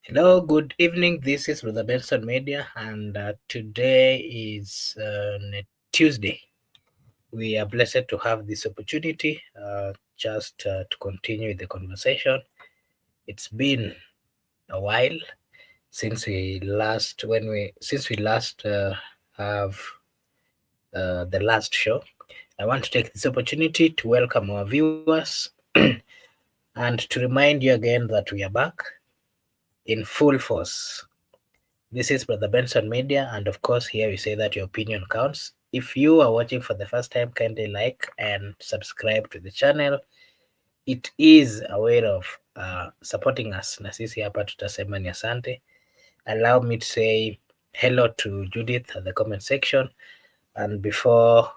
Hello, good evening. This is Brother Benson Media, and today is Tuesday. We are blessed to have this opportunity just to continue the conversation. It's been a while since we last have the last show. I want to take this opportunity to welcome our viewers and to remind you again that we are back in full force. This is Brother Benson Media, and of course, here we say that your opinion counts. If you are watching for the first time, kindly like and subscribe to the channel. It is a way of supporting us. Na sisi hapa tutasema ni asante. Allow me to say hello to Judith at the comment section. And before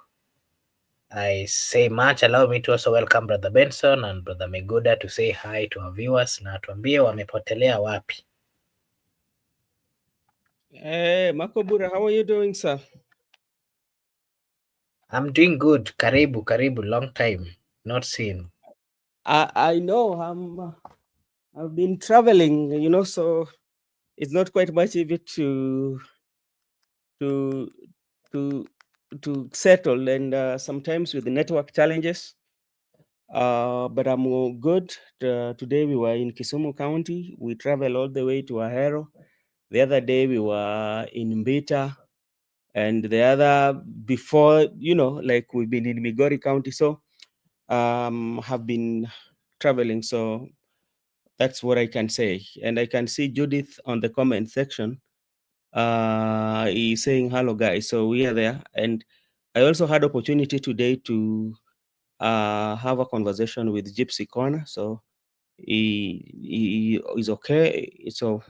I say much, allow me to also welcome Brother Benson and Brother Meguda to say hi to our viewers na tuambie wamepotelea wapi. Hey, Makobura, how are you doing, sir? I'm doing good. Karibu, long time not seen. I know I've been traveling, so it's not quite much of it to to settle, and sometimes with the network challenges. But I'm good. Today we were in Kisumu County. We traveled all the way to Ahero. The other day we were in Mbita, and the other before, like we've been in Migori County. So have been traveling. So that's what I can say. And I can see Judith on the comment section. He's saying hello, guys. So we are there. And I also had opportunity today to have a conversation with Gypsy Corner. So he is okay. So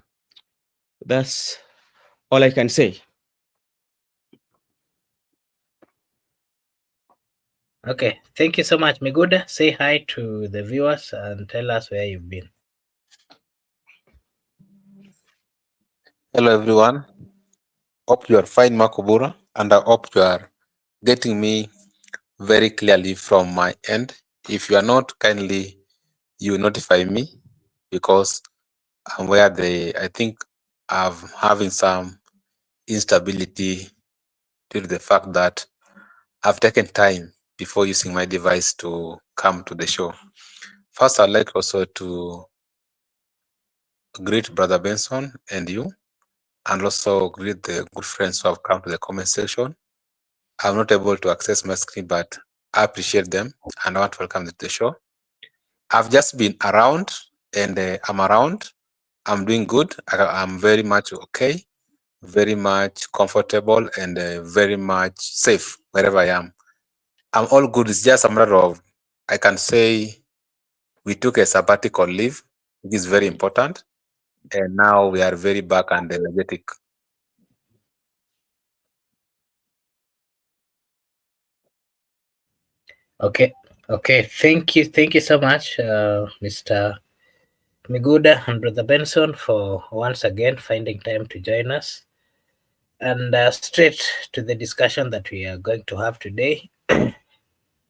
that's all I can say. Okay, thank you so much, Miguda. Say hi to the viewers and tell us where you've been. Hello everyone. Hope you are fine, Makobura, and I hope you are getting me very clearly from my end. If you are not, kindly you notify me because I'm where I think I'm having some instability due to the fact that I've taken time before using my device to come to the show. First, I'd like also to greet Brother Benson and you, and also greet the good friends who have come to the comment section. I'm not able to access my screen, but I appreciate them and I want to welcome them to the show. I've just been around and I'm around. I'm doing good. I'm very much okay, very much comfortable and very much safe wherever I am. I'm all good. It's just a matter of, I can say we took a sabbatical leave. It is very important. And now we are very back and energetic. Okay. Thank you so much, Mr. Miguda and Brother Benson, for once again finding time to join us. And straight to the discussion that we are going to have today.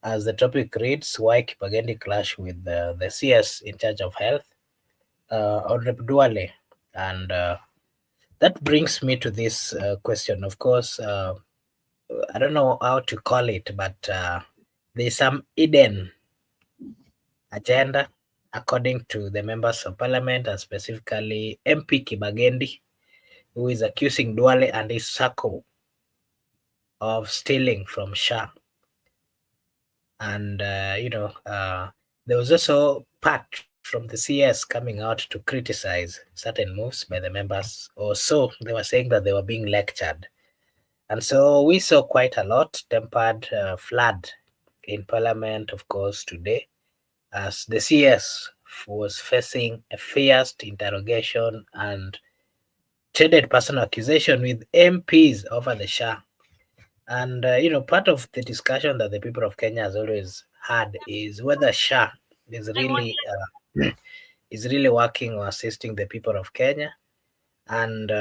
As the topic reads, why Kibagendi clash with the CS in charge of health, Honorable Duale. And that brings me to this question. Of course, I don't know how to call it, but there's some hidden agenda, according to the members of parliament, and specifically MP Kibagendi, who is accusing Duale and his circle of stealing from SHA. And, there was also part from the CS coming out to criticize certain moves by the members, or so they were saying that they were being lectured. And so we saw quite a lot tempered flood in parliament, of course, today, as the CS was facing a fierce interrogation and traded personal accusation with MPs over the SHA. And part of the discussion that the people of Kenya has always had is whether SHA is really is really working or assisting the people of Kenya. And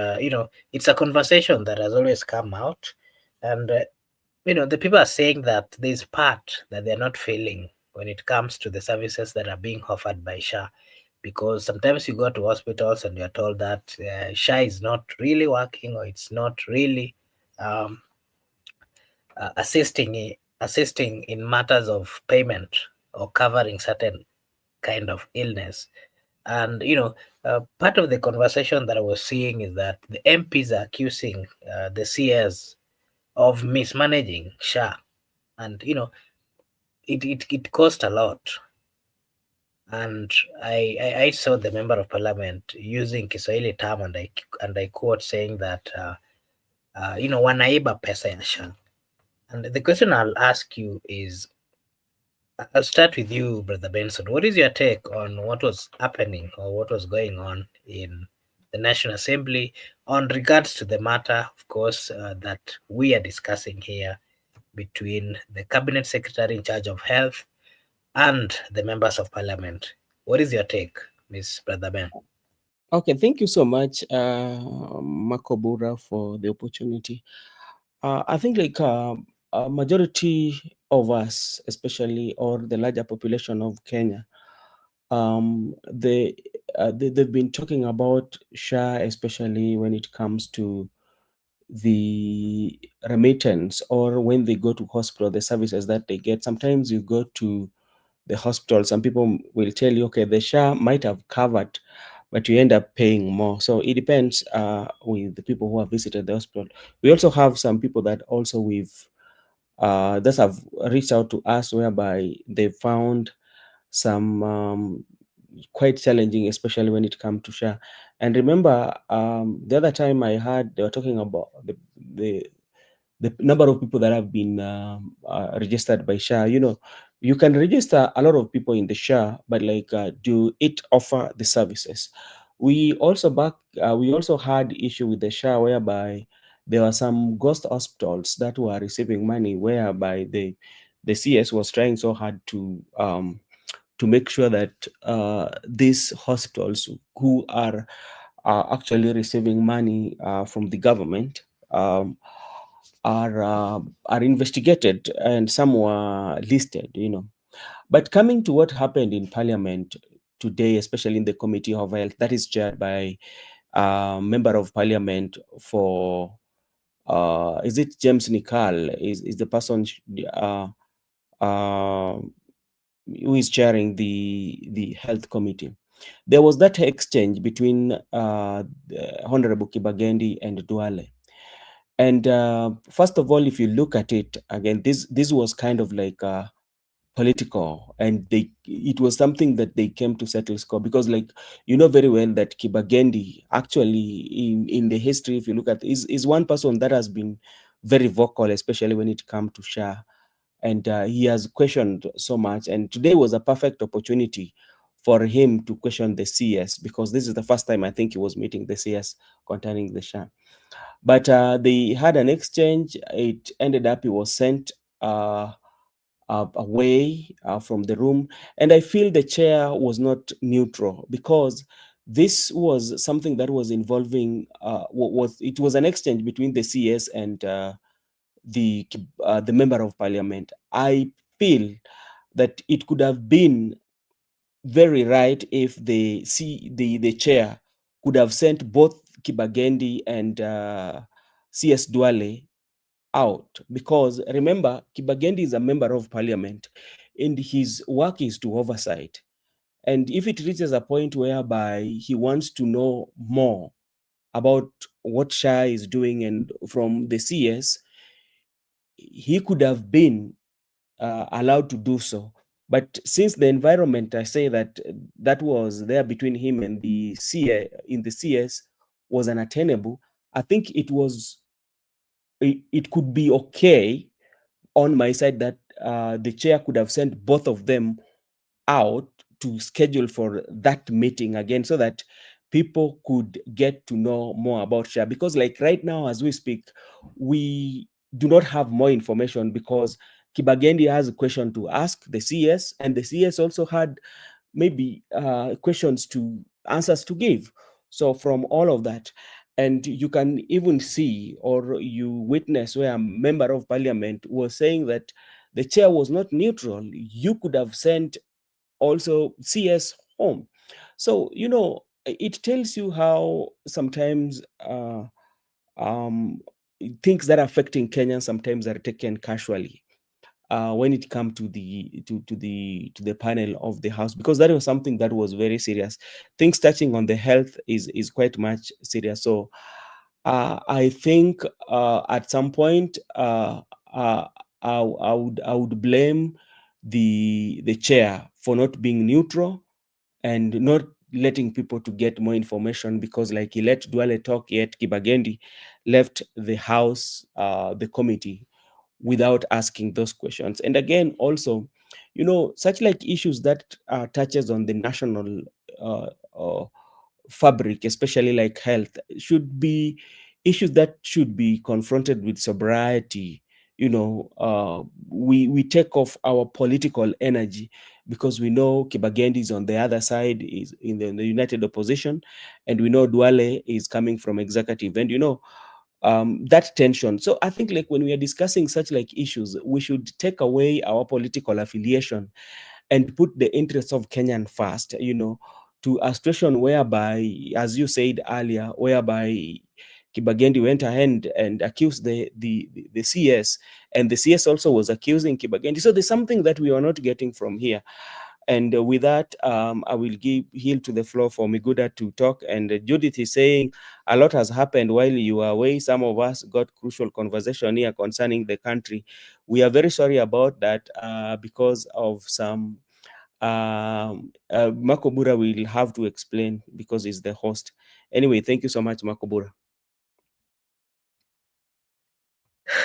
it's a conversation that has always come out, and the people are saying that there's part that they're not feeling when it comes to the services that are being offered by SHA. because sometimes you go to hospitals and you're told that SHA is not really working, or it's not really um, assisting in matters of payment or covering certain kind of illness. And part of the conversation that I was seeing is that the MPs are accusing the CS of mismanaging SHA, and it cost a lot. And I saw the member of parliament using Kiswahili term, and I quote, saying that wanaiba pesa ya SHA. And the question I'll ask you is, I'll start with you, Brother Benson. What is your take on what was happening or what was going on in the National Assembly on regards to the matter, of course, that we are discussing here between the Cabinet Secretary in charge of health and the members of Parliament? What is your take, Miss Brother Ben? Okay, thank you so much, Makobura, for the opportunity. I think like a majority of us, especially, or the larger population of Kenya, they've been talking about SHA, especially when it comes to the remittance, or when they go to hospital, the services that they get. Sometimes you go to the hospital, some people will tell you, okay, the SHA might have covered, but you end up paying more. So it depends with the people who have visited the hospital. We also have some people that also that have reached out to us, whereby they found some quite challenging, especially when it comes to SHA. And remember, the other time I heard they were talking about the number of people that have been registered by SHA. You can register a lot of people in the SHA, but like, do it offer the services? We also had issue with the SHA, whereby there were some ghost hospitals that were receiving money, whereby the CS was trying so hard to make sure that these hospitals who are actually receiving money from the government um, are investigated, and some were listed. But coming to what happened in Parliament today, especially in the Committee of Health, that is chaired by a member of Parliament for is it James Nikal is the person uh, who is chairing the health committee. There was that exchange between Honorable Kibagendi and Duale. And first of all, if you look at it again, this was kind of like political, and it was something that they came to settle score, because, like, very well that Kibagendi actually in the history, if you look at, is one person that has been very vocal, especially when it comes to SHA, and he has questioned so much. And today was a perfect opportunity for him to question the CS, because this is the first time I think he was meeting the CS concerning the SHA. But they had an exchange. It ended up he was sent away from the room. And I feel the chair was not neutral, because this was something that was involving, it was an exchange between the CS and the member of parliament. I feel that it could have been very right if the chair could have sent both Kibagendi and CS Duale out, because remember, Kibagendi is a member of parliament and his work is to oversight. And if it reaches a point whereby he wants to know more about what SHA is doing and from the CS, he could have been allowed to do so. But since the environment, I say that was there between him and the CS was unattainable, I think it could be okay on my side that the chair could have sent both of them out to schedule for that meeting again, so that people could get to know more about SHA. Because, like, right now as we speak, we do not have more information, because Kibagendi has a question to ask the CS, and the CS also had maybe answers to give. So from all of that, and you can even see, or you witness, where a member of parliament was saying that the chair was not neutral. You could have sent also CS home. So, it tells you how sometimes um, things that are affecting Kenyans sometimes are taken casually when it comes to the panel of the house, because that was something that was very serious. Things touching on the health is quite much serious. So I think at some point uh, I would blame the chair for not being neutral and not letting people to get more information, because like he let Duale talk, yet Kibagendi left the house, the committee, without asking those questions. And again, also, such like issues that touches on the national uh, uh, fabric, especially like health, should be issues that should be confronted with sobriety. We take off our political energy, because we know Kibagendi is on the other side, is in the united opposition, and we know Duale is coming from executive, and that tension. So I think, like, when we are discussing such like issues, we should take away our political affiliation and put the interests of Kenyan first, to a situation whereby, as you said earlier, whereby Kibagendi went ahead and accused the CS, and the CS also was accusing Kibagendi. So there's something that we are not getting from here. And with that, I will yield to the floor for Miguda to talk. And Judith is saying a lot has happened while you were away. Some of us got crucial conversation here concerning the country. We are very sorry about that, because of some. Makobura will have to explain because he's the host. Anyway, thank you so much, Makobura.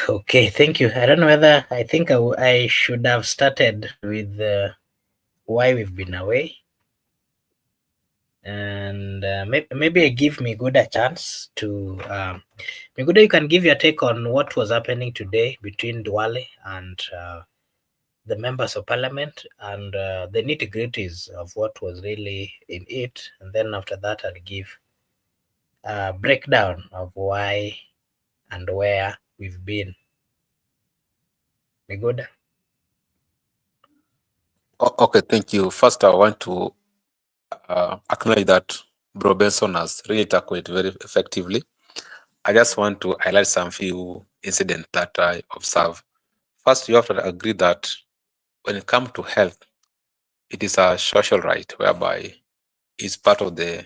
Okay, thank you. I don't know whether I think I should have started with why we've been away, and maybe I give Miguda a chance to. Miguda, you can give your take on what was happening today between Duale and the members of parliament, and the nitty gritties of what was really in it, and then after that I'll give a breakdown of why and where we've been. Miguda. Okay, thank you. First, I want to acknowledge that Bro Benson has really tackled it very effectively. I just want to highlight some few incidents that I observe. First, you have to agree that when it comes to health, it is a social right whereby it's part of the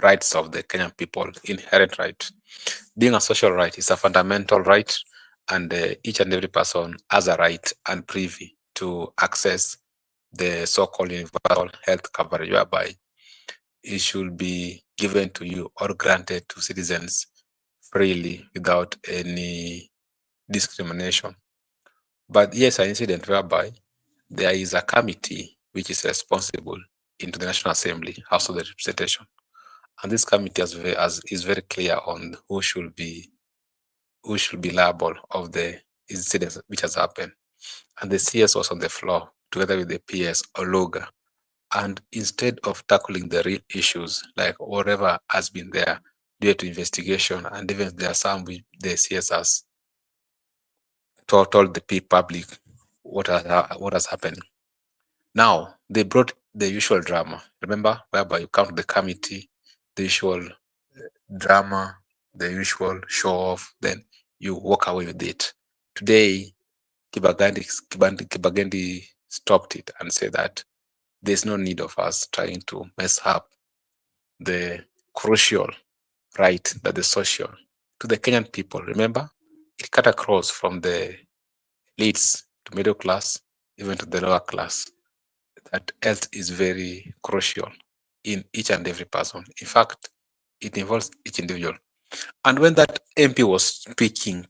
rights of the Kenyan people, inherent right. Being a social right is a fundamental right, and each and every person has a right and privy to access the so-called universal health coverage, whereby it should be given to you or granted to citizens freely without any discrimination. But yes, an incident whereby there is a committee which is responsible into the National Assembly, House of the Representation. And this committee is very clear on who should be liable of the incidents which has happened. And the CS was on the floor together with the PS or Oluga. And instead of tackling the real issues, like whatever has been there due to investigation, and even there are some which the CS has told the public what has happened. Now they brought the usual drama. Remember, whereby you come to the committee, the usual drama, the usual show off, then you walk away with it. Today, Kibagendi stopped it and said that there's no need of us trying to mess up the crucial right that the social to the Kenyan people. Remember, it cut across from the elites to middle class, even to the lower class. That health is very crucial in each and every person. In fact, it involves each individual. And when that MP was speaking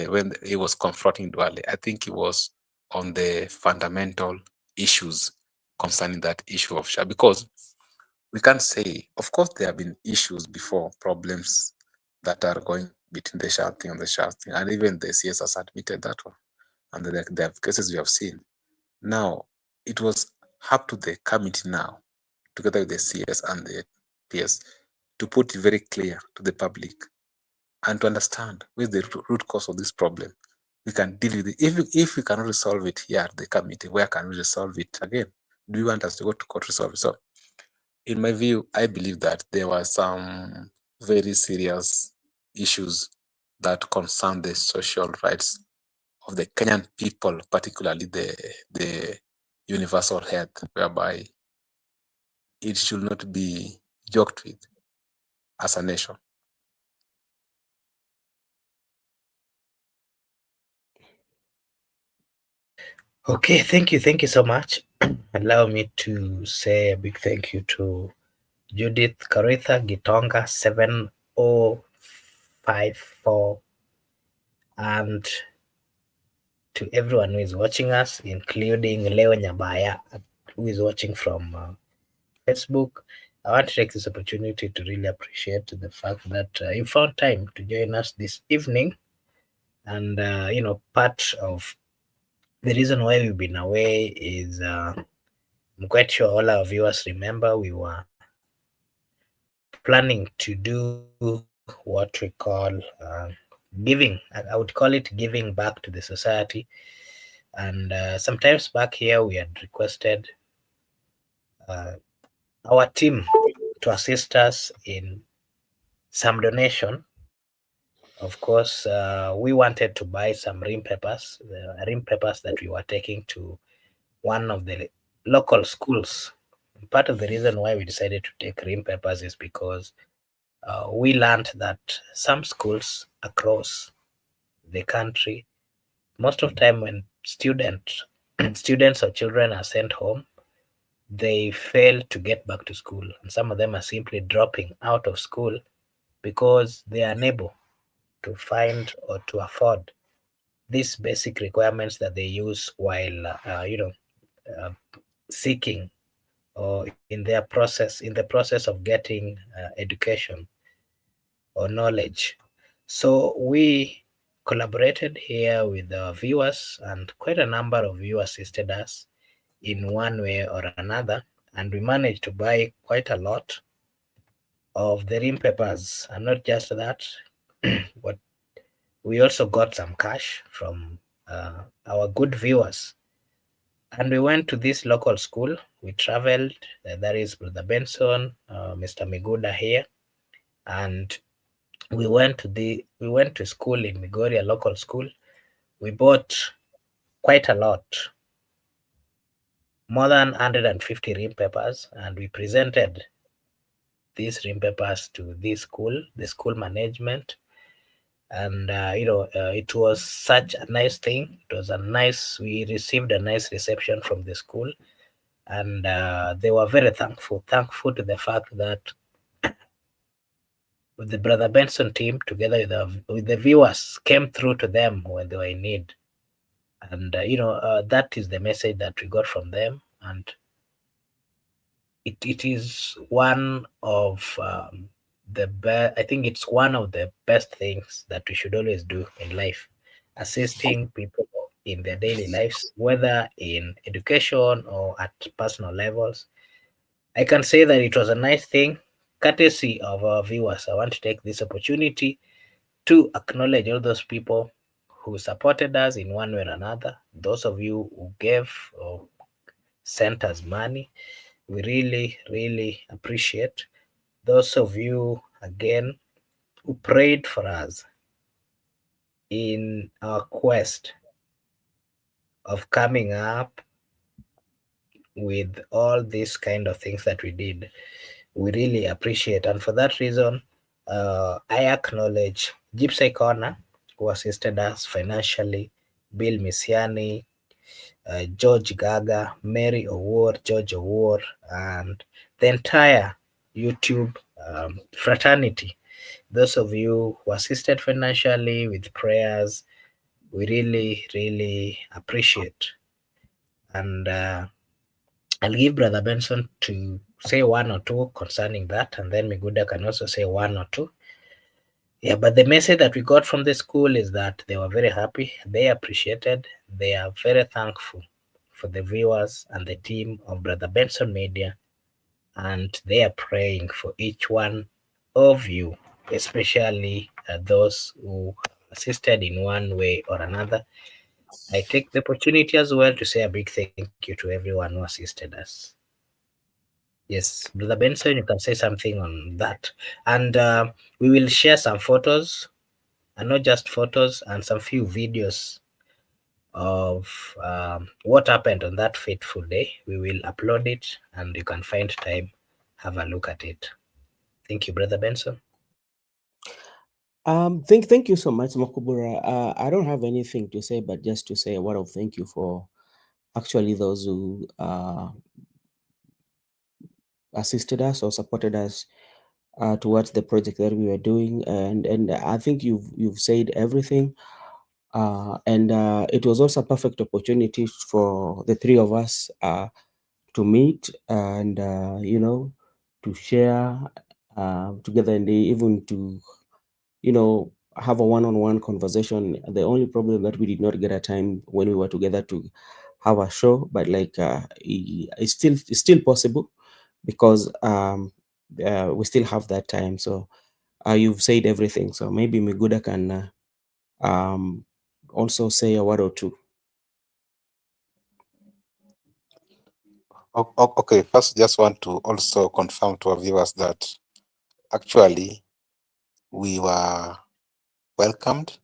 when he was confronting Duale, I think he was on the fundamental issues concerning that issue of SHA, because we can't say, of course, there have been issues before, problems that are going between the SHA thing and the SHA thing, and even the CS has admitted that one, and the cases we have seen. Now, it was up to the committee now, together with the CS and the PS, to put it very clear to the public and to understand where's the root cause of this problem. We can deal with it. If we cannot resolve it here at the committee, where can we resolve it again? Do you want us to go to court to resolve it? So In my view, I believe that there were some very serious issues that concern the social rights of the Kenyan people, particularly the universal health, whereby it should not be joked with as a nation. Okay, thank you so much. Allow me to say a big thank you to Judith Karitha Gitonga 7054 and to everyone who is watching us, including Leo Nyabaya, who is watching from Facebook. I want to take this opportunity to really appreciate the fact that you found time to join us this evening. And, part of the reason why we've been away is I'm quite sure all our viewers remember we were planning to do what we call giving. I would call it giving back to the society. And sometimes back here, we had requested uh, our team to assist us in some donation. Of course, we wanted to buy some rim papers that we were taking to one of the local schools. Part of the reason why we decided to take rim papers is because we learned that some schools across the country, most of the time when students or children are sent home, they fail to get back to school, and some of them are simply dropping out of school because they are unable to find or to afford these basic requirements that they use while uh, seeking or in the process of getting education or knowledge. So we collaborated here with the viewers, and quite a number of you assisted us in one way or another, and we managed to buy quite a lot of the rim papers. And not just that, but we also got some cash from our good viewers. And we went to this local school. We traveled. That is Brother Benson, Mr. Miguda here, and we went to school in Migori, a local school. We bought quite a lot, more than 150 rim papers, and we presented these rim papers to this school, the school management. And it was such a nice thing. We received a nice reception from the school, and they were very thankful to the fact that the Brother Benson team, together with the viewers, came through to them when they were in need. And that is the message that we got from them. And it is one of the best. I think it's one of the best things that we should always do in life, assisting people in their daily lives, whether in education or at personal levels. I can say that it was a nice thing, courtesy of our viewers. I want to take this opportunity to acknowledge all those people who supported us in one way or another. Those of you who gave or sent us money, we really, really appreciate. Those of you, again, who prayed for us in our quest of coming up with all these kind of things that we did, we really appreciate. And for that reason, I acknowledge Gypsy Corner, who assisted us financially, Bill Misiani, George Gaga, Mary Owor, George Owor, and the entire YouTube fraternity. Those of you who assisted financially with prayers, we really, really appreciate. And I'll give Brother Benson to say one or two concerning that, and then Miguda can also say one or two. Yeah, but the message that we got from the school is that they were very happy, they appreciated, they are very thankful for the viewers and the team of Brother Benson Media, and they are praying for each one of you, especially those who assisted in one way or another. I take the opportunity as well to say a big thank you to everyone who assisted us. Yes, Brother Benson, you can say something on that. And we will share some photos, and not just photos, and some few videos of what happened on that fateful day. We will upload it, and you can find time, have a look at it. Thank you, Brother Benson. Thank you so much, Makubura. I don't have anything to say, but just to say a word of thank you for actually those who assisted us or supported us towards the project that we were doing, and I think you've said everything. And it was also a perfect opportunity for the three of us to meet and to share together, and even to have a one-on-one conversation. The only problem that we did not get a time when we were together to have a show, but it's still possible because we still have that time. So you've said everything. So maybe Miguda can also say a word or two. Okay, first, just want to also confirm to our viewers that actually we were welcomed,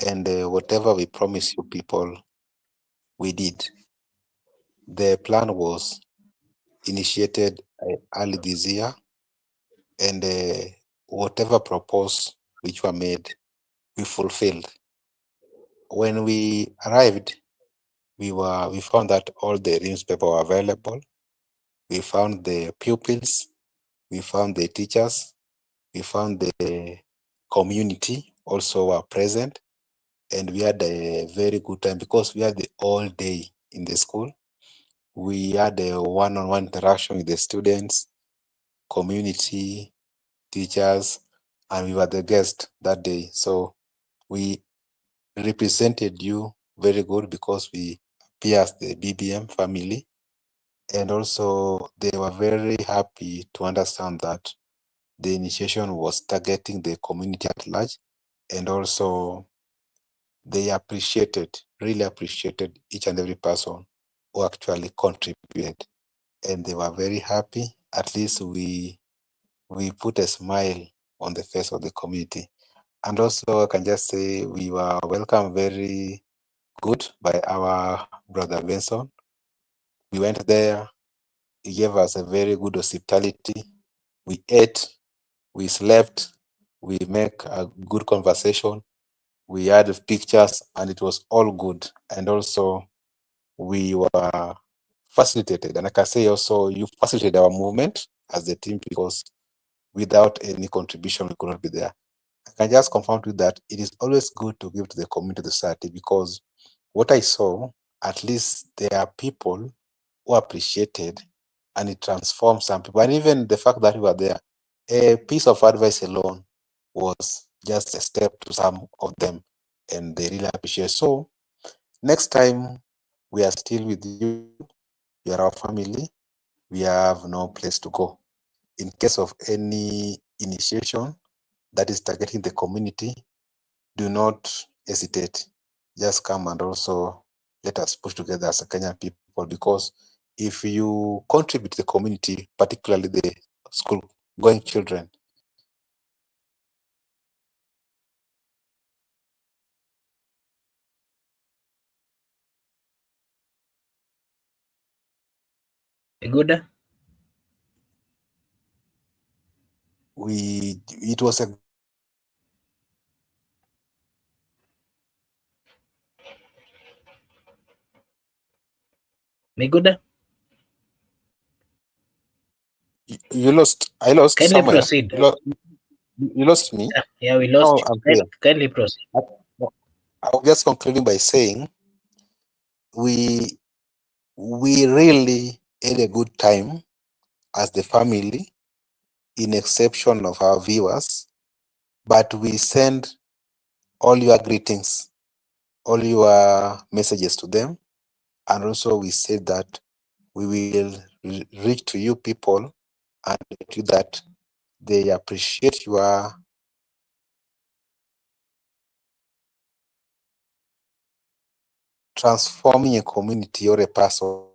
and whatever we promised you people, we did. The plan was initiated early this year, and whatever proposed which were made, we fulfilled. When we arrived, we found that all the newspaper were available. We found the pupils, we found the teachers, we found the community also were present, and we had a very good time because we had the all day in the school. We had a one-on-one interaction with the students, community, teachers, and we were the guest that day. So we represented you very good because we appear as the BBM family. And also they were very happy to understand that the initiation was targeting the community at large, and also they really appreciated each and every person who actually contributed, and they were very happy. At least we put a smile on the face of the community. And also I can just say we were welcomed very good by our brother Benson. We went there, he gave us a very good hospitality. We ate, we slept, we make a good conversation, we had pictures, and it was all good. And also we were facilitated, and I can say also you facilitated our movement as a team, because without any contribution we could not be there. I can just confirm to you that it is always good to give to the community, the society, because what I saw, at least there are people who appreciated, and it transformed some people. And even the fact that we were there, a piece of advice alone was just a step to some of them, and they really appreciate. So next time we are still with you, you are our family, we have no place to go. In case of any initiation that is targeting the community, do not hesitate. Just come and also let us push together as a Kenyan people, because if you contribute to the community, particularly the school going children, Iguda? it was a Miguda? you lost. I lost Kindly somewhere. proceed. You lost me. Yeah, we lost Now you. I'm here. Kindly proceed. I'll just concluding by saying we really had a good time as the family, in exception of our viewers, but we send all your greetings, all your messages to them, and also we said that we will reach to you people and let you that they appreciate your transforming a community or a person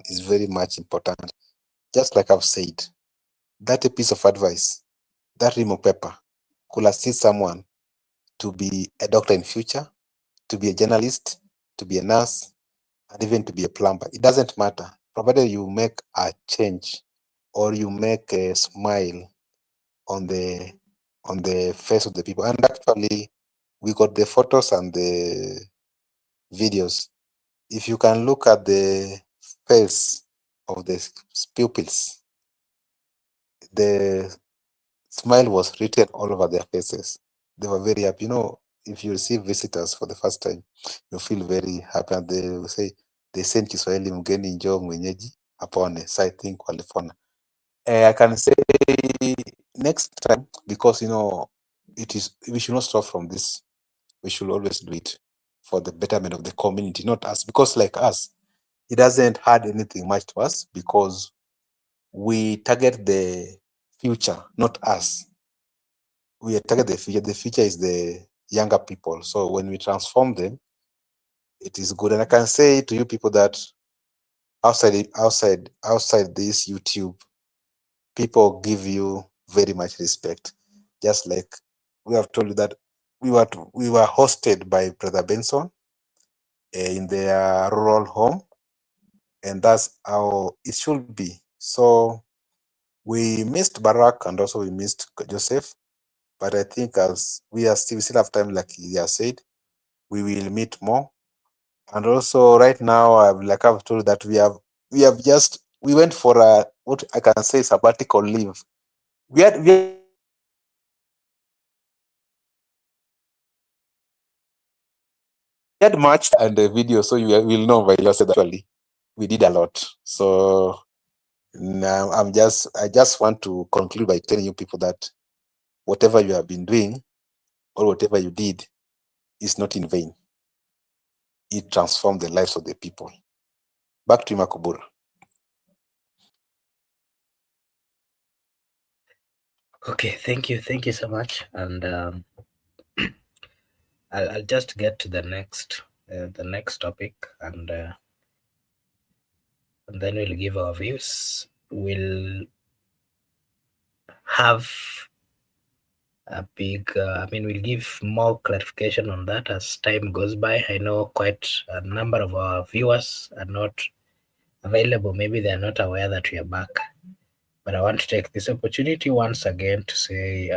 is very much important. just like I've said, that a piece of advice, that ream of paper could assist someone to be a doctor in future, to be a journalist, to be a nurse, and even to be a plumber. It doesn't matter, provided you make a change or you make a smile on the face of the people. And actually, we got the photos and the videos. If you can look at the face of the pupils, the smile was written all over their faces. They were very happy. If you receive visitors for the first time, you feel very happy. And they will say, they sent Kiswahili mgeni njoo mwenyeji apone. So I think walipona. I can say next time, because we should not stop from this. We should always do it for the betterment of the community, not us. Because like us, it doesn't add anything much to us because we target the future, not us. We target the future. The future is the younger people. So when we transform them, it is good. And I can say to you people that outside this YouTube, people give you very much respect. Just like we have told you that we were hosted by Brother Benson in their rural home, and that's how it should be. So we missed Barak and also we missed Joseph, but I think as we still have time, like he has said, we will meet more. And also right now, like I've told that we went for a, what I can say, sabbatical leave. We had much and the video, so you will know by yourself that actually we did a lot. So now I just want to conclude by telling you people that whatever you have been doing or whatever you did is not in vain. It transformed the lives of the people. Back to you, Makubura. Okay, thank you so much, and I'll just get to the next topic, and then we'll give our views. We'll have we'll give more clarification on that as time goes by. I know quite a number of our viewers are not available. Maybe they're not aware that we are back. But I want to take this opportunity once again to say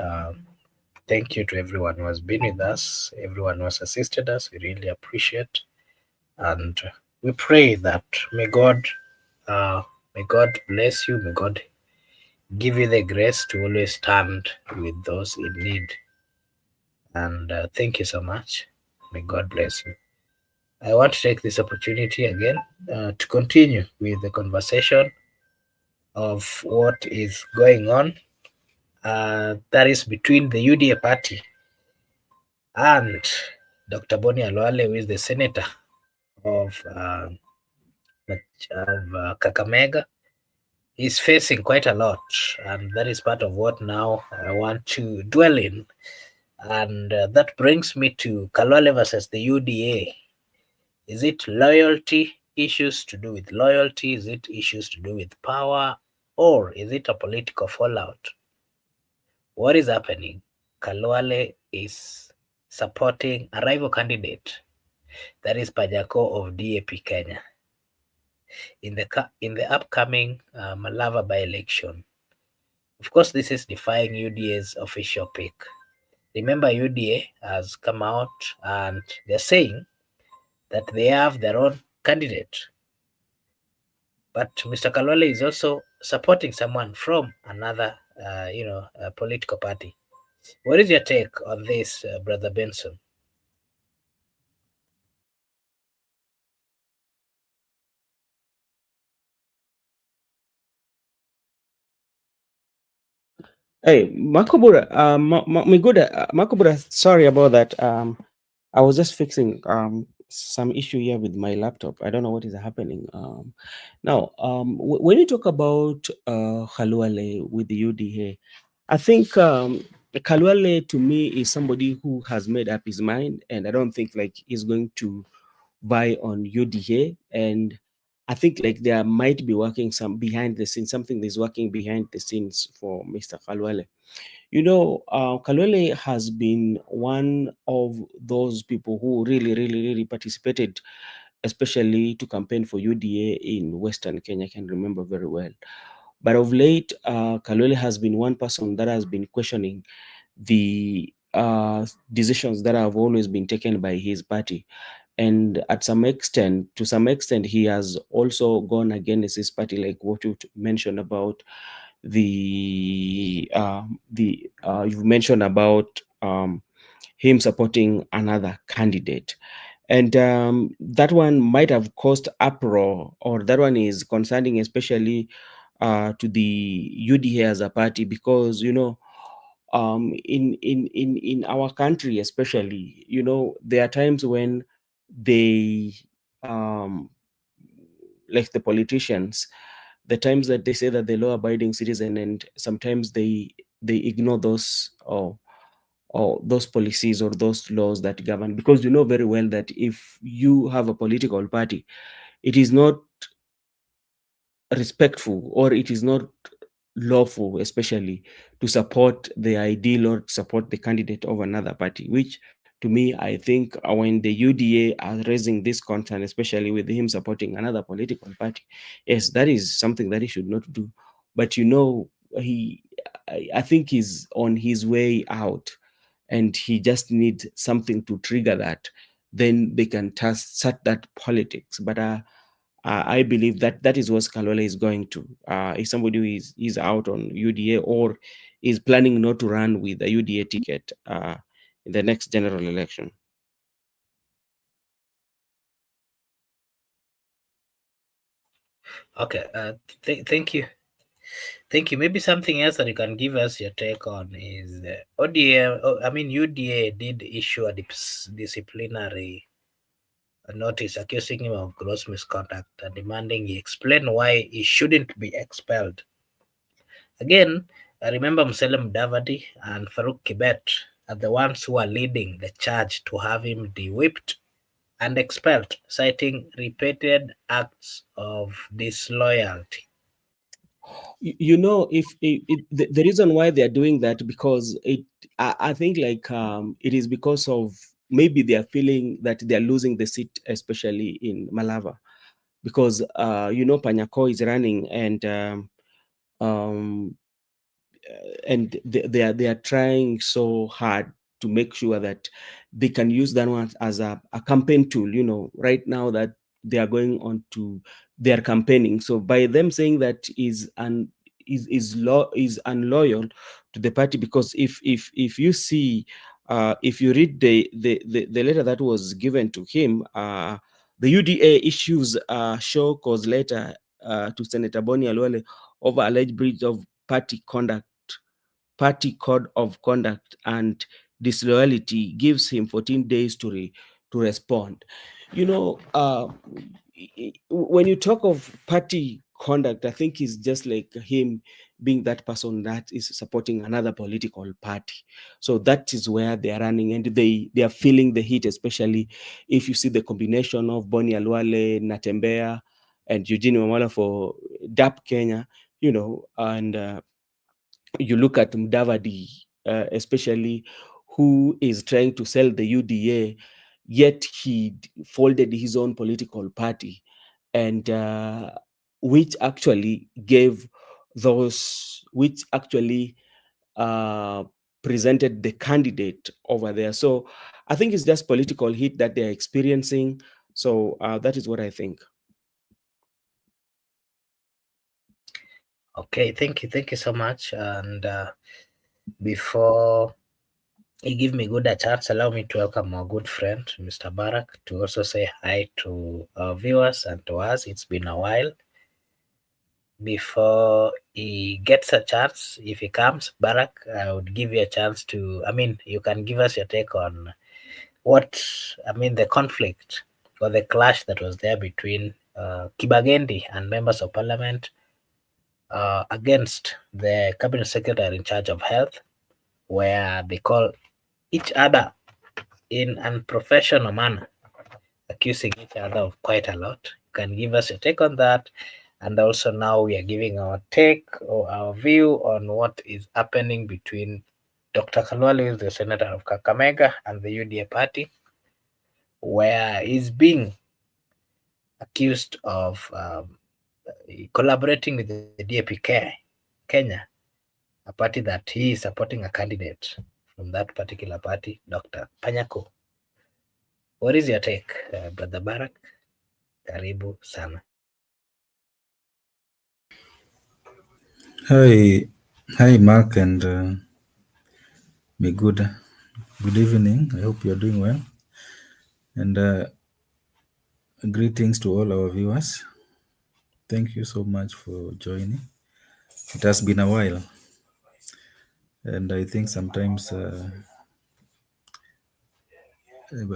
thank you to everyone who has been with us, everyone who has assisted us. We really appreciate, and we pray that uh, may God bless you. May God give you the grace to always stand with those in need. And thank you so much. May God bless you. I want to take this opportunity again to continue with the conversation of what is going on. That is between the UDA party and Dr. Boni Khalwale, who is the senator of Kakamega, is facing quite a lot, and that is part of what now I want to dwell in. And that brings me to Khalwale versus the UDA. Is it loyalty issues to do with loyalty? Is it issues to do with power? Or is it a political fallout? What is happening? Khalwale is supporting a rival candidate, that is Pajako of DAP Kenya, in the upcoming Malava by-election. Of course, this is defying UDA's official pick. Remember, UDA has come out and they're saying that they have their own candidate. But Mr. Khalwale is also supporting someone from another, political party. What is your take on this, Brother Benson? Hey, Makubura, Makubura, sorry about that. I was just fixing some issue here with my laptop. I don't know what is happening. Now, when you talk about Khalwale with the UDA, I think Khalwale to me is somebody who has made up his mind, and I don't think like he's going to buy on UDA. And I think like there might be working some behind the scenes, something is working behind the scenes for Mr. Khalwale. Khalwale has been one of those people who really participated, especially to campaign for UDA in Western Kenya. I can remember very well. But of late, Khalwale has been one person that has been questioning the decisions that have always been taken by his party, and to some extent he has also gone against his party, like what you mentioned about you've mentioned about him supporting another candidate, and that one might have caused uproar, or that one is concerning especially to the UDA as a party, because in our country especially, there are times when they um like the politicians, the times that they say that they're law abiding citizen, and sometimes they ignore those, or those policies or those laws that govern, because you know very well that if you have a political party, it is not respectful, or it is not lawful especially to support the ideal or support the candidate of another party, which to me, I think when the UDA are raising this concern, especially with him supporting another political party, yes, that is something that he should not do. But he I think he's on his way out, and he just needs something to trigger that, then they can start that politics. But I believe that that is what Khalwale is going to. If somebody who is out on UDA, or is planning not to run with a UDA ticket in the next general election. Okay, thank you. Thank you. Maybe something else that you can give us your take on is UDA did issue a disciplinary notice accusing him of gross misconduct and demanding he explain why he shouldn't be expelled. Again, I remember Musalia Mudavadi and Farouk Kibet are the ones who are leading the charge to have him de-whipped and expelled, citing repeated acts of disloyalty. The reason why they are doing that, because I think like it is because of, maybe they are feeling that they are losing the seat, especially in Malava, because Panyako is running, um, and they are trying so hard to make sure that they can use that one as a campaign tool, right now that they are going on to their campaigning. So by them saying that is unloyal to the party, because if you see, if you read the letter that was given to him, the UDA issues a show cause letter to Senator Boni Alwale over alleged breach of party code of conduct and disloyalty, gives him 14 days to respond. When you talk of party conduct, I think it's just like him being that person that is supporting another political party. So that is where they are running, and they are feeling the heat, especially if you see the combination of Boni Alwale, Natembea, and Eugene Wamala for DAP Kenya, and you look at Mudavadi, especially, who is trying to sell the UDA, yet he folded his own political party, and which actually gave which actually uh, presented the candidate over there. So I think it's just political heat that they're experiencing. So that is what I think. Okay, thank you so much. And before you give me good a chance, allow me to welcome our good friend, Mr. Barak, to also say hi to our viewers and to us. It's been a while. Before he gets a chance, if he comes, Barak, I would give you a chance to, you can give us your take on the conflict or the clash that was there between Kibagendi and members of parliament against the cabinet secretary in charge of health, where they call each other in unprofessional manner, accusing each other of quite a lot. can give us your take on that. And also now we are giving our take or our view on what is happening between Dr. Khalwale, who is the senator of Kakamega, and the UDA party, where he's being accused of collaborating with the DAP Kenya, a party that he is supporting a candidate from that particular party, Dr. Panyako. What is your take, Brother Barak? Karibu sana. Hi, Mark, and may good evening. I hope you are doing well, and greetings to all our viewers. Thank you so much for joining. It has been a while, and I think sometimes a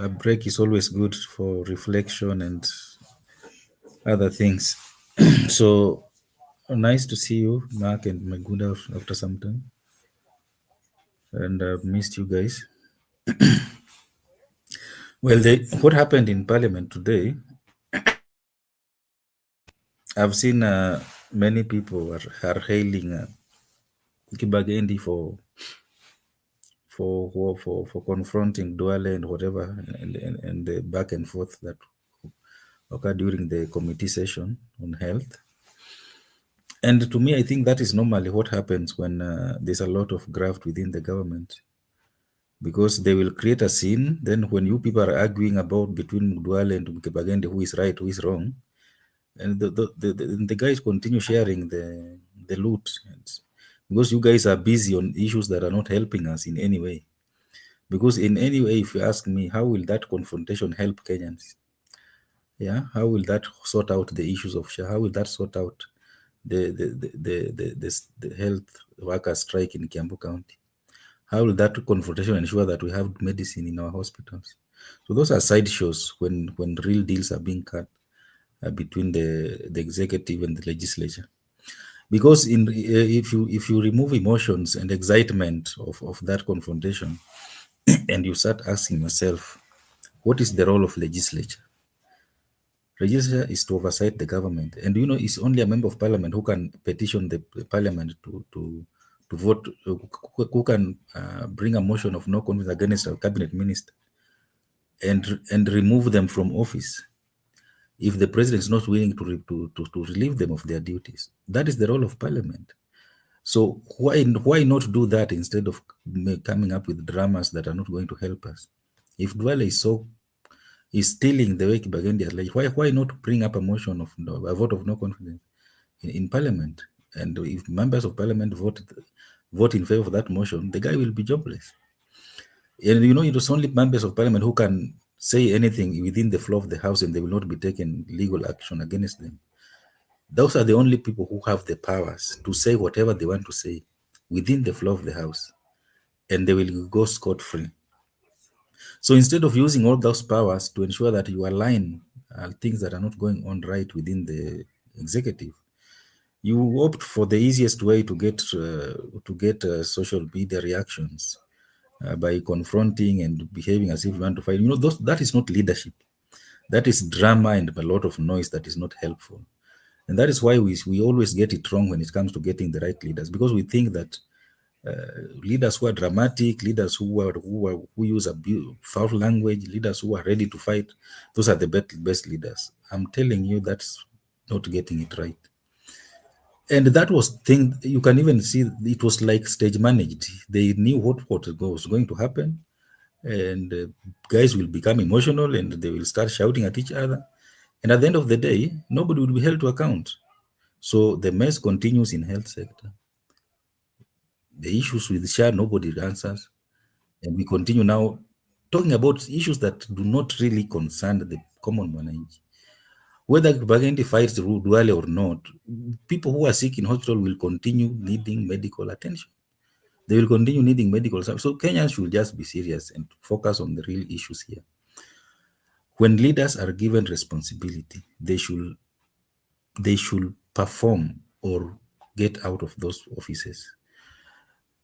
break is always good for reflection and other things. So nice to see you, Mark, and my good after some time, and I've missed you guys. Well, what happened in Parliament today? I've seen many people are hailing Kibagendi for confronting Duale and whatever, and the back and forth that occurred during the committee session on health. And to me, I think that is normally what happens when there's a lot of graft within the government, because they will create a scene. Then when you people are arguing about between Duale and Kibagendi who is right, who is wrong, and the guys continue sharing the loot, because you guys are busy on issues that are not helping us in any way. Because in any way, if you ask me, how will that confrontation help Kenyans? Yeah, how will that sort out the issues of How will that sort out the health workers strike in Kiambu County? How will that confrontation ensure that we have medicine in our hospitals? So those are side shows when real deals are being cut between the executive and the legislature. Because if you remove emotions and excitement of that confrontation, and you start asking yourself, what is the role of legislature? Legislature is to oversight the government, and it's only a member of parliament who can petition the parliament to vote, who can bring a motion of no confidence against a cabinet minister and remove them from office if the president is not willing to relieve them of their duties. That is the role of parliament. So why not do that instead of coming up with dramas that are not going to help us? If Dwale is stealing the way Kibagendi alleged, why not bring up a motion of a vote of no confidence in parliament? And if members of parliament vote in favor of that motion, the guy will be jobless. And it was only members of parliament who can say anything within the floor of the house, and they will not be taken legal action against them. Those are the only people who have the powers to say whatever they want to say within the floor of the house, and they will go scot-free. So instead of using all those powers to ensure that you align things that are not going on right within the executive, you opt for the easiest way to get social media reactions by confronting and behaving as if you want to fight. That is not leadership. That is drama and a lot of noise that is not helpful. And that is why we always get it wrong when it comes to getting the right leaders, because we think that leaders who are dramatic, leaders who use foul language, leaders who are ready to fight, those are the best leaders. I'm telling you, that's not getting it right. And that was thing, you can even see it was like stage managed. They knew what was going to happen, and guys will become emotional and they will start shouting at each other. And at the end of the day, nobody will be held to account. So the mess continues in health sector. The issues with nobody answers. And we continue now talking about issues that do not really concern the common man. Whether Kibagendi fights Duale or not, people who are sick in hospital will continue needing medical attention. They will continue needing medical service. So Kenyans should just be serious and focus on the real issues here. When leaders are given responsibility, they should perform or get out of those offices.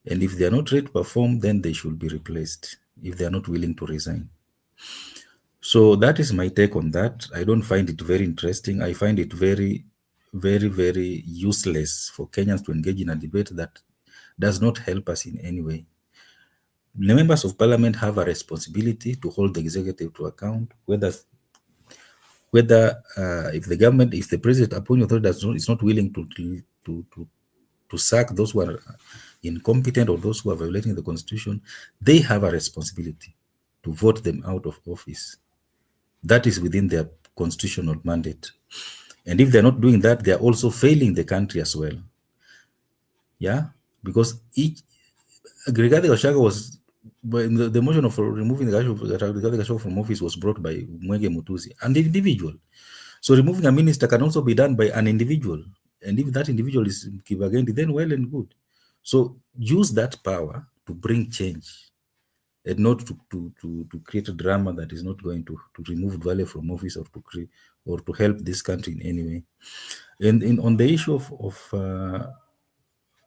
And if they are not ready to perform, then they should be replaced if they are not willing to resign. So that is my take on that. I don't find it very interesting. I find it very, very, very useless for Kenyans to engage in a debate that does not help us in any way. The members of parliament have a responsibility to hold the executive to account, whether if the government, if the president appointing authority is not willing to sack those who are incompetent or those who are violating the constitution, they have a responsibility to vote them out of office. That is within their constitutional mandate. And if they're not doing that, they're also failing the country as well. Yeah, because Rigathi Gachagua was, when the motion of removing Rigathi Gachagua from office was brought by Mwege Mutuzi, an individual. So removing a minister can also be done by an individual. And if that individual is Kibagendi, then well and good. So use that power to bring change and not to create a drama that is not going to remove Dwale from office or to create or to help this country in any way. And on the issue of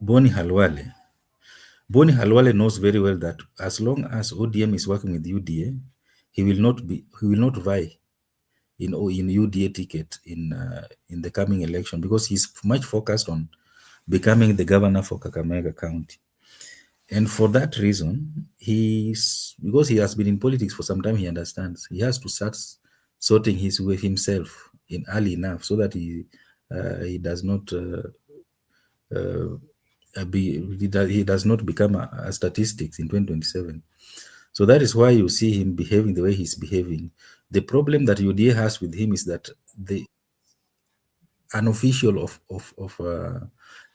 Khalwale, Boni Khalwale knows very well that as long as ODM is working with UDA, he will not vie in UDA ticket in the coming election because he's much focused on becoming the governor for Kakamega County. And for that reason, because he has been in politics for some time, he understands he has to start sorting his way himself in early enough so that he does not he does not become a statistics in 2027. So that is why you see him behaving the way he's behaving. The problem that UDA has with him is that an official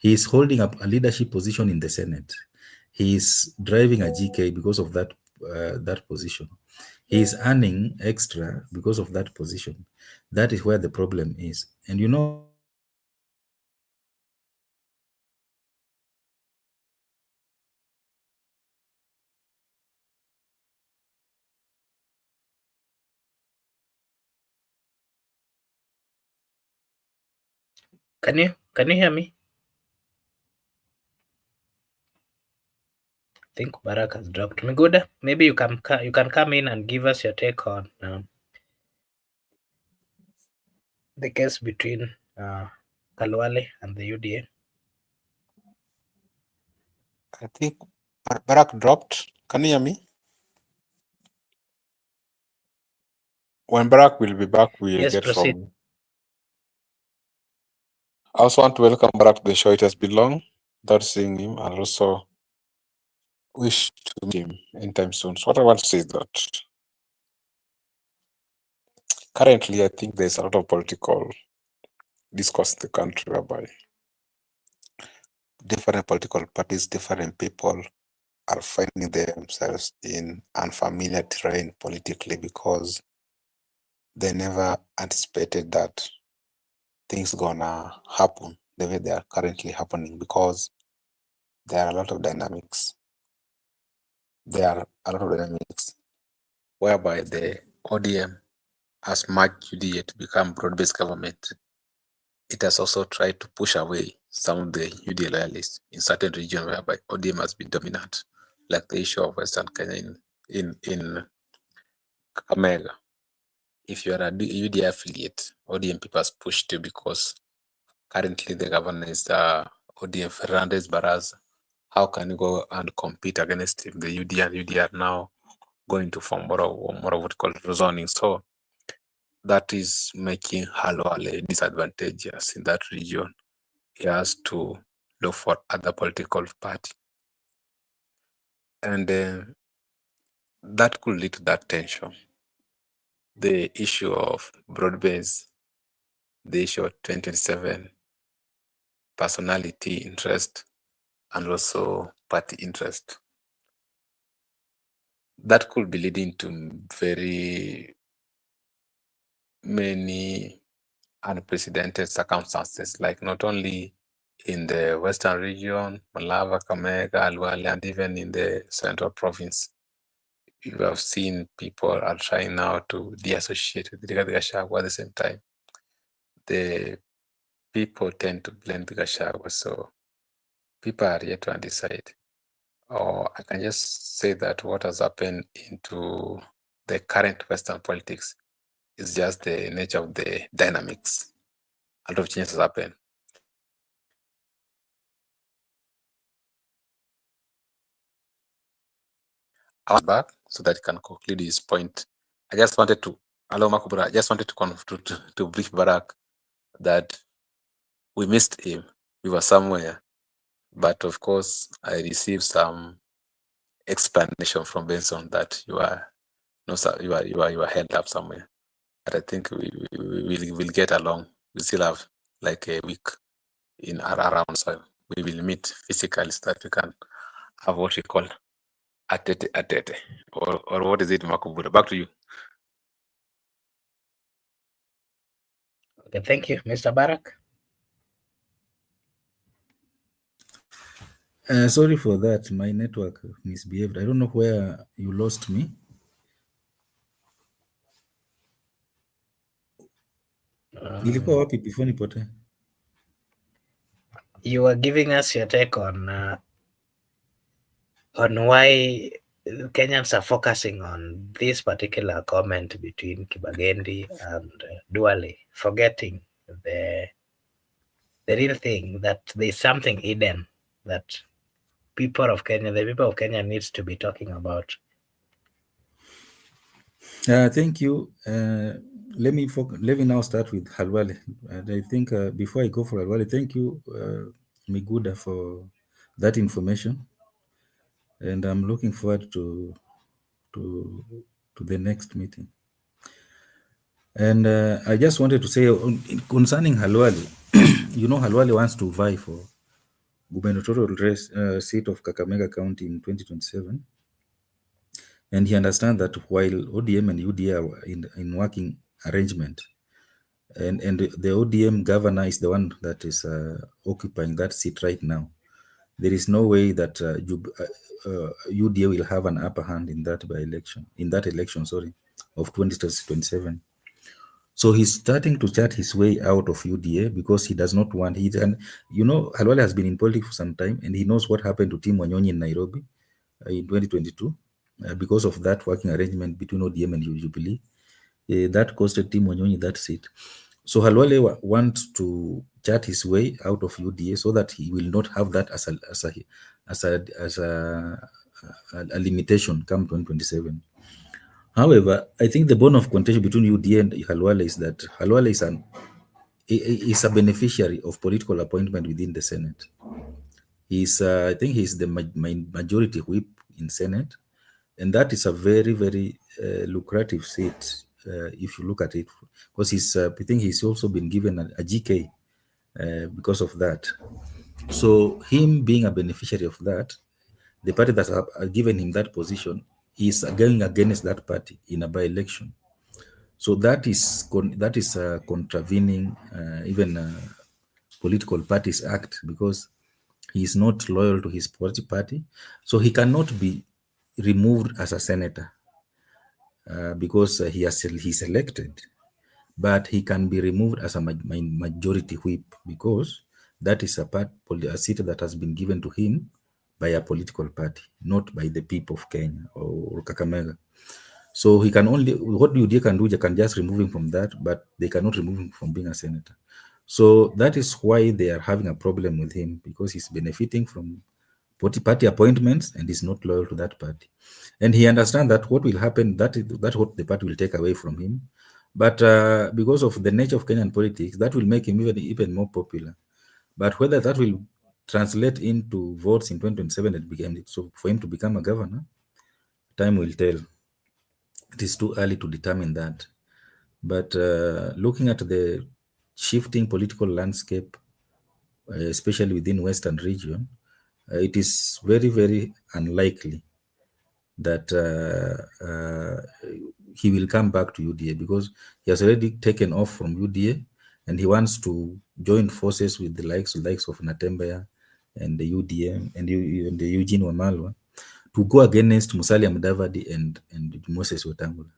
he is holding up a leadership position in the Senate. He is driving a GK because of that position. He is earning extra because of that position. That is where the problem is. And you know, Can you hear me? I think Barak has dropped. Miguda, maybe you can come in and give us your take on the case between Khalwale and the UDA. I think Barak dropped. Can you hear me? When Barak will be back, we'll Yes, get proceed. from. I also want to welcome Barak to the show. It has been long without seeing him, and also wish to meet him anytime soon. So what I want to say is that currently, I think there's a lot of political discourse in the country whereby different political parties, different people are finding themselves in unfamiliar terrain politically because they never anticipated that things gonna happen the way they are currently happening because there are a lot of dynamics. There are a lot of dynamics whereby the ODM has merged UDA to become broad-based government. It has also tried to push away some of the UDA loyalists in certain regions whereby ODM has been dominant, like the issue of Western Kenya in Kakamega. If you are a UDA affiliate, ODM people has pushed you because currently the governor is ODM Fernandez Baraza. How can you go and compete against him? The UDA and UDA are now going to form more of what called rezoning. So that is making Khalwale disadvantageous in that region. He has to look for other political party. And that could lead to that tension. The issue of broad-based, the issue of 2027, personality interest, and also party interest. That could be leading to very many unprecedented circumstances, like not only in the Western region, Malava, Kamega, Khalwale, and even in the Central Province. You have seen people are trying now to deassociate with Rigathi Gachagua at the same time. The people tend to blame Gachagua, so people are yet to undecided. Or I can just say that what has happened into the current Western politics. It's just the nature of the dynamics. A lot of changes happen. Back so that he can conclude his point. I just wanted to allow Makubura. I just wanted to brief Barack that we missed him. We were somewhere, but of course, I received some explanation from Benson that you are held up somewhere. But I think we'll get along. We still have like a week in around, so we will meet physically so that we can have what we call atete, or what is it, Makubura? Back to you. Okay, thank you, Mr. Barak. Sorry for that. My network misbehaved. I don't know where you lost me. Ilikuwa wapi before nipotee? You were giving us your take on why Kenyans are focusing on this particular comment between Kibagendi and Duale, forgetting the real thing, that there's something hidden that the people of Kenya needs to be talking about. Thank you. Let me now start with Khalwale. And I think before I go for Khalwale, thank you, Miguda, for that information. And I'm looking forward to the next meeting. And I just wanted to say concerning Khalwale, Khalwale wants to vie for gubernatorial seat of Kakamega County in 2027. And he understands that while ODM and UDA are in working arrangement, and the ODM governor is the one that is occupying that seat right now, there is no way that UDA will have an upper hand in that election of 2027. So he's starting to chart his way out of UDA because he does not want it. And Khalwale has been in politics for some time, and he knows what happened to Tim Wanyonyi in Nairobi in 2022 because of that working arrangement between ODM and Jubilee. That costed Tim Wanyonyi that seat. So Khalwale wants to chart his way out of UDA so that he will not have that as a limitation come 2027. However, I think the bone of contention between UDA and Khalwale is that Khalwale is a beneficiary of political appointment within the Senate. I think he's the majority whip in Senate, and that is a very, very lucrative seat if you look at it, because I think he's also been given a GK because of that. So him being a beneficiary of that, the party that have given him that position is going against that party in a by-election. So that is contravening even political parties act, because he is not loyal to his party. So he cannot be removed as a senator because he's elected, but he can be removed as a majority whip because that is a seat that has been given to him by a political party, not by the people of Kenya or Kakamega. So he can only, what UDA can do, they can just remove him from that, but they cannot remove him from being a senator. So that is why they are having a problem with him, because he's benefiting from party appointments and is not loyal to that party. And he understands that what will happen, that's what the party will take away from him. But because of the nature of Kenyan politics, that will make him even more popular. But whether that will translate into votes in 2027 so for him to become a governor, time will tell. It is too early to determine that. But looking at the shifting political landscape, especially within Western region, it is very, very unlikely that he will come back to UDA, because he has already taken off from UDA and he wants to join forces with the likes of Natembeya and the UDM and the Eugene Wamalwa to go against Musalia Mudavadi and Moses Wetangula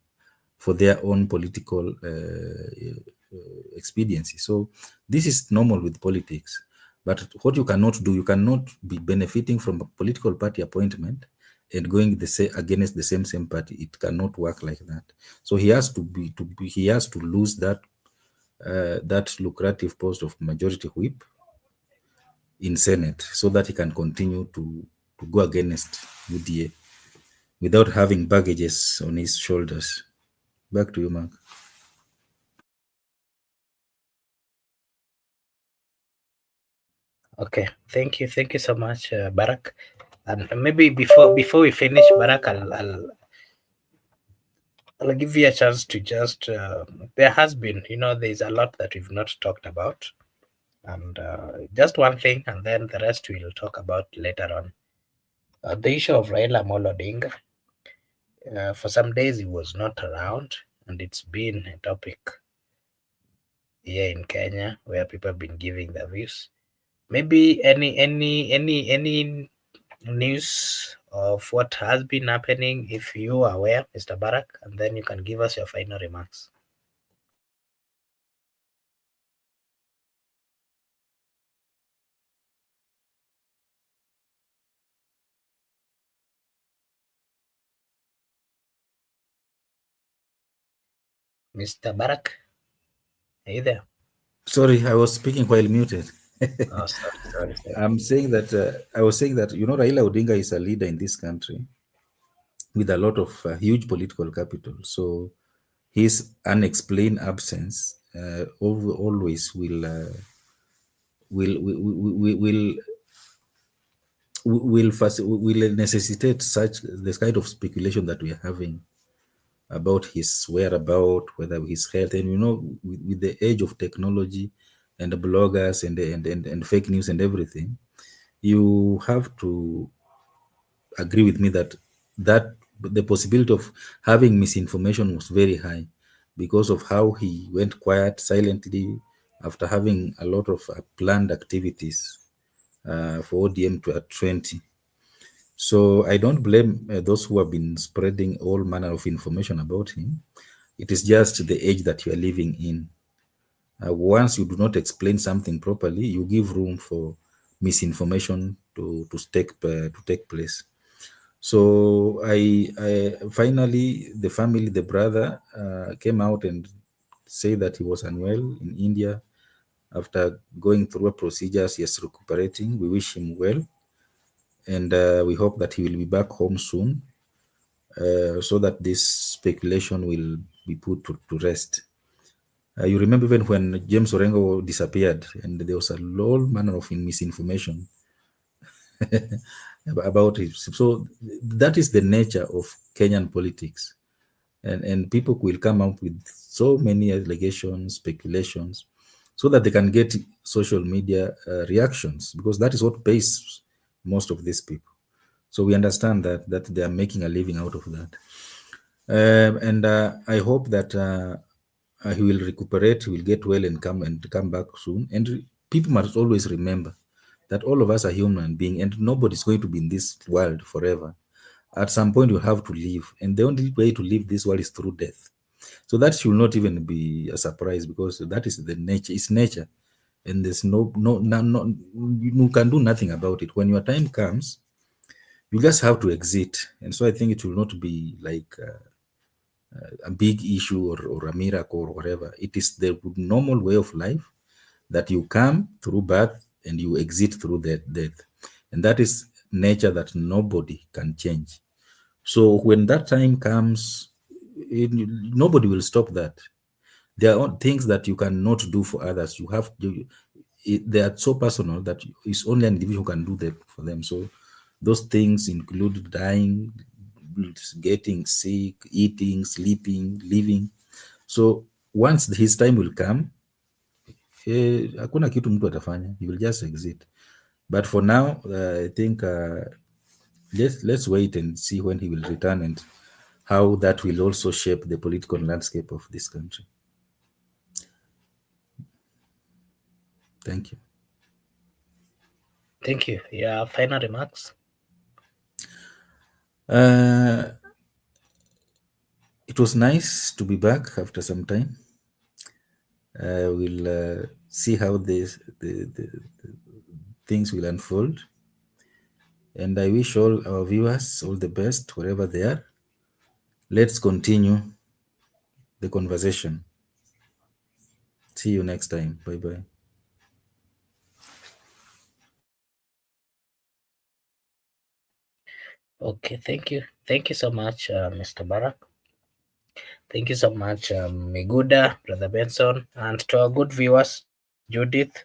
for their own political expediency. So this is normal with politics. But what you cannot do, you cannot be benefiting from a political party appointment and going against the same party. It cannot work like that. So he has he has to lose that lucrative post of majority whip in Senate so that he can continue to go against UDA without having baggages on his shoulders. Back to you, Mark. Okay, thank you so much, Barak. And maybe before we finish, Barak, I'll give you a chance to just. There has been, there's a lot that we've not talked about, and just one thing, and then the rest we'll talk about later on. The issue of Raila Amolo Odinga. For some days he was not around, and it's been a topic here in Kenya where people have been giving their views. Maybe any news of what has been happening, if you are aware, Mr. Barak, and then you can give us your final remarks. Mr. Barak, are you there? Sorry, I was speaking while muted. Oh, sorry. I'm saying that I was saying that Raila Odinga is a leader in this country with a lot of huge political capital. So his unexplained absence always will will necessitate such this kind of speculation that we are having about his whereabout, whether his health, and with the age of technology and the bloggers and fake news and everything, you have to agree with me that the possibility of having misinformation was very high because of how he went quiet silently after having a lot of planned activities for ODM to at 20. So I don't blame those who have been spreading all manner of information about him. It is just the age that you are living in. Once you do not explain something properly, you give room for misinformation to take place. So I finally the family, the brother, came out and say that he was unwell in India after going through a procedures. He is recuperating. We wish him well, and we hope that he will be back home soon, so that this speculation will be put to rest. You remember even when James Orengo disappeared, and there was a whole manner of misinformation about it. So that is the nature of Kenyan politics, and people will come up with so many allegations, speculations, so that they can get social media reactions, because that is what pays most of these people. So we understand that they are making a living out of that. And I hope that he will recuperate, he will get well and come back soon. And people must always remember that all of us are human beings, and nobody's going to be in this world forever. At some point, you have to leave, and the only way to leave this world is through death. So that should not even be a surprise, because that is the nature. It's nature, and there's no you can do nothing about it. When your time comes, you just have to exit. And so I think it will not be like a big issue or a miracle or whatever. It is the normal way of life that you come through birth and you exit through death. And that is nature that nobody can change. So when that time comes, nobody will stop that. There are things that you cannot do for others. They are so personal that it's only an individual who can do that for them. So those things include dying, getting sick, eating, sleeping, living. So once his time will come, hakuna kitu mtu atafanya. He will just exit. But for now, I think let's wait and see when he will return and how that will also shape the political landscape of this country. Thank you. Thank you. Yeah, final remarks. It was nice to be back after some time. We'll see how the things will unfold. And I wish all our viewers all the best wherever they are. Let's continue the conversation. See you next time. Bye bye. Okay, thank you. Thank you so much, Mr. Barak. Thank you so much, Miguda, Brother Benson, and to our good viewers, Judith,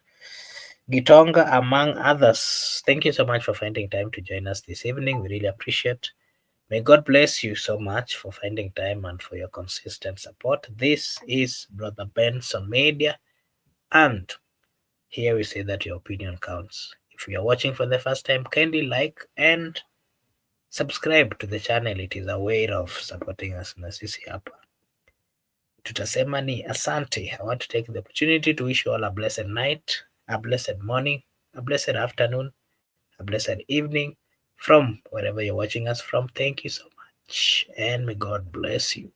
Gitonga, among others. Thank you so much for finding time to join us this evening. We really appreciate. May God bless you so much for finding time and for your consistent support. This is Brother Benson Media, and here we say that your opinion counts. If you are watching for the first time, kindly like and subscribe to the channel. It is a way of supporting us na sisi hapa. Tutasema ni asante. I want to take the opportunity to wish you all a blessed night, a blessed morning, a blessed afternoon, a blessed evening from wherever you're watching us from. Thank you so much, and may God bless you.